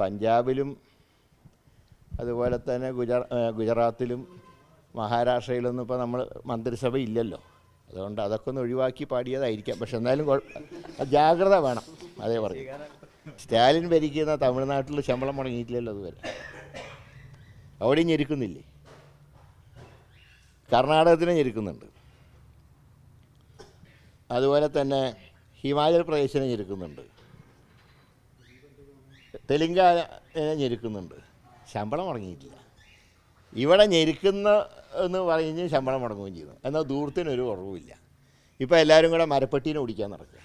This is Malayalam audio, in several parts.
പഞ്ചാബിലും അതുപോലെ തന്നെ ഗുജറാത്തിലും മഹാരാഷ്ട്രയിലൊന്നും ഇപ്പോൾ നമ്മൾ മന്ത്രിസഭ ഇല്ലല്ലോ. അതുകൊണ്ട് അതൊക്കെ ഒന്ന് ഒഴിവാക്കി പാടിയതായിരിക്കാം. പക്ഷെ എന്നാലും ജാഗ്രത വേണം. അതേ പറഞ്ഞു. സ്റ്റാലിൻ ഭരിക്കുന്ന തമിഴ്നാട്ടിൽ ശമ്പളം മുടങ്ങിയിട്ടില്ലല്ലോ അതുവരെ. അവിടെയും ഞെരുക്കുന്നില്ലേ? കർണാടകത്തിനെ ഞെരുക്കുന്നുണ്ട്. അതുപോലെ തന്നെ ഹിമാചൽ പ്രദേശിനെ ഞെരുക്കുന്നുണ്ട്. തെലുങ്കാനയെ ഞെരുക്കുന്നുണ്ട്. ശമ്പളം മുടങ്ങിയിട്ടില്ല. ഇവിടെ ഞെരുക്കുന്ന എന്ന് പറഞ്ഞ് ശമ്പളം മുടങ്ങുകയും ചെയ്യുന്നു. എന്നാൽ ദൂരത്തിനൊരു കുറവുമില്ല. ഇപ്പോൾ എല്ലാവരും കൂടെ മരപ്പെട്ടീനെ ഓടിക്കാൻ നടക്കുക.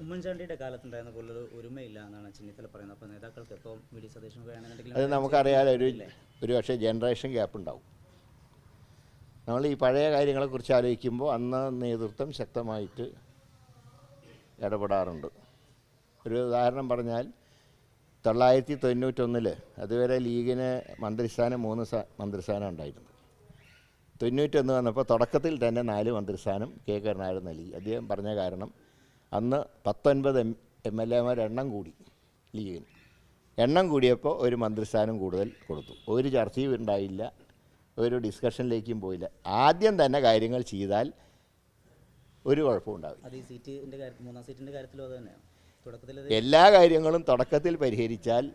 ഉമ്മൻചാണ്ടിയുടെ കാലത്തുണ്ടായിരുന്ന പോലൊരു ഒരുമയില്ല എന്നാണ് ചെന്നിത്തല പറയുന്നത്. അപ്പോൾ നേതാക്കൾക്ക് എപ്പോൾ വി.ഡി. സതീശൻ അത് നമുക്കറിയാലോ. ഒരു പക്ഷേ ജനറേഷൻ ഗ്യാപ്പ് ഉണ്ടാവും. നമ്മൾ ഈ പഴയ കാര്യങ്ങളെക്കുറിച്ച് ആലോചിക്കുമ്പോൾ അന്ന് നേതൃത്വം ശക്തമായിട്ട് ഇടപെടാറുണ്ട്. ഒരു ഉദാഹരണം പറഞ്ഞാൽ 1991 അതുവരെ ലീഗിന് മന്ത്രിസ്ഥാനം 3 മന്ത്രിസ്ഥാനം ഉണ്ടായിരുന്നു. 91 വന്നപ്പോൾ തുടക്കത്തിൽ തന്നെ 4 മന്ത്രിസ്ഥാനം കെ കരുണാകരൻ നൽകി. അദ്ദേഹം പറഞ്ഞ കാരണം അന്ന് 19 MLA എണ്ണം കൂടി. ലീഗിന് എണ്ണം കൂടിയപ്പോൾ ഒരു മന്ത്രിസ്ഥാനം കൂടുതൽ കൊടുത്തു. ഒരു ചർച്ചയും ഉണ്ടായില്ല, ഒരു ഡിസ്കഷനിലേക്കും പോയില്ല. ആദ്യം തന്നെ കാര്യങ്ങൾ ചെയ്താൽ ഒരു കുഴപ്പവും ഉണ്ടാവില്ല. എല്ലാ കാര്യങ്ങളും തുടക്കത്തിൽ പരിഹരിച്ചാൽ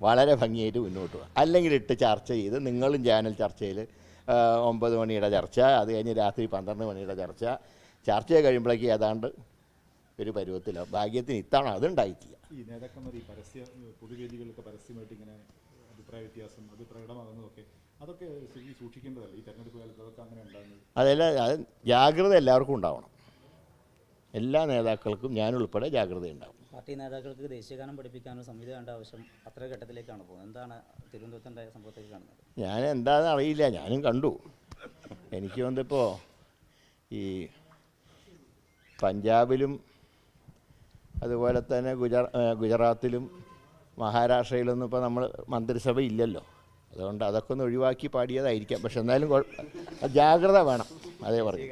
വളരെ ഭംഗിയായിട്ട് മുന്നോട്ട് പോകും. അല്ലെങ്കിൽ ഇട്ട് ചർച്ച ചെയ്ത് നിങ്ങളും ചാനൽ ചർച്ചയിൽ 9 മണിയുടെ ചർച്ച, അത് കഴിഞ്ഞ് രാത്രി 12 മണിയുടെ ചർച്ച കഴിയുമ്പോഴേക്ക് ഏതാണ്ട് ഒരു പരുവത്തിലാണ്. ഭാഗ്യത്തിന് ഇത്തവണ അതുണ്ടായിട്ടില്ല. ഈ നേതാക്കന്മാർ ഈ പൊതുവേദികളൊക്കെ പരസ്യമായിട്ട് ഇങ്ങനെ അഭിപ്രായ വ്യത്യാസം അത് പ്രകടമാകുന്നതൊക്കെ അതൊക്കെ സൂക്ഷിക്കേണ്ടതല്ല ഈ തെരഞ്ഞെടുപ്പ് കാലത്ത്? അതൊക്കെ അങ്ങനെ ഉണ്ടാകുന്നത് അത് ജാഗ്രത എല്ലാവർക്കും ഉണ്ടാവണം. എല്ലാ നേതാക്കൾക്കും ഞാനുൾപ്പെടെ ജാഗ്രത ഉണ്ടാവും. പാർട്ടി നേതാക്കൾക്ക് ദേശീയഗാനം പഠിപ്പിക്കാനൊരു സംവിധാനം വേണ്ട ആവശ്യം അത്ര ഘട്ടത്തിലേക്കാണ് പോകുന്നത്. എന്താണ് തിരുവനന്തപുരത്തുണ്ടായ സംഭവത്തേക്ക് കാണുന്നത്? ഞാൻ എന്താണെന്ന് അറിയില്ല, ഞാനും കണ്ടു. എനിക്ക് വന്നിപ്പോൾ ഈ പഞ്ചാബിലും അതുപോലെ തന്നെ ഗുജറാത്തിലും മഹാരാഷ്ട്രയിലൊന്നും ഇപ്പോൾ നമ്മൾ മന്ത്രിസഭ ഇല്ലല്ലോ. അതുകൊണ്ട് അതൊക്കെ ഒന്ന് ഒഴിവാക്കി പാടിയതായിരിക്കാം. പക്ഷെ എന്നാലും ജാഗ്രത വേണം. അതേ പറഞ്ഞു.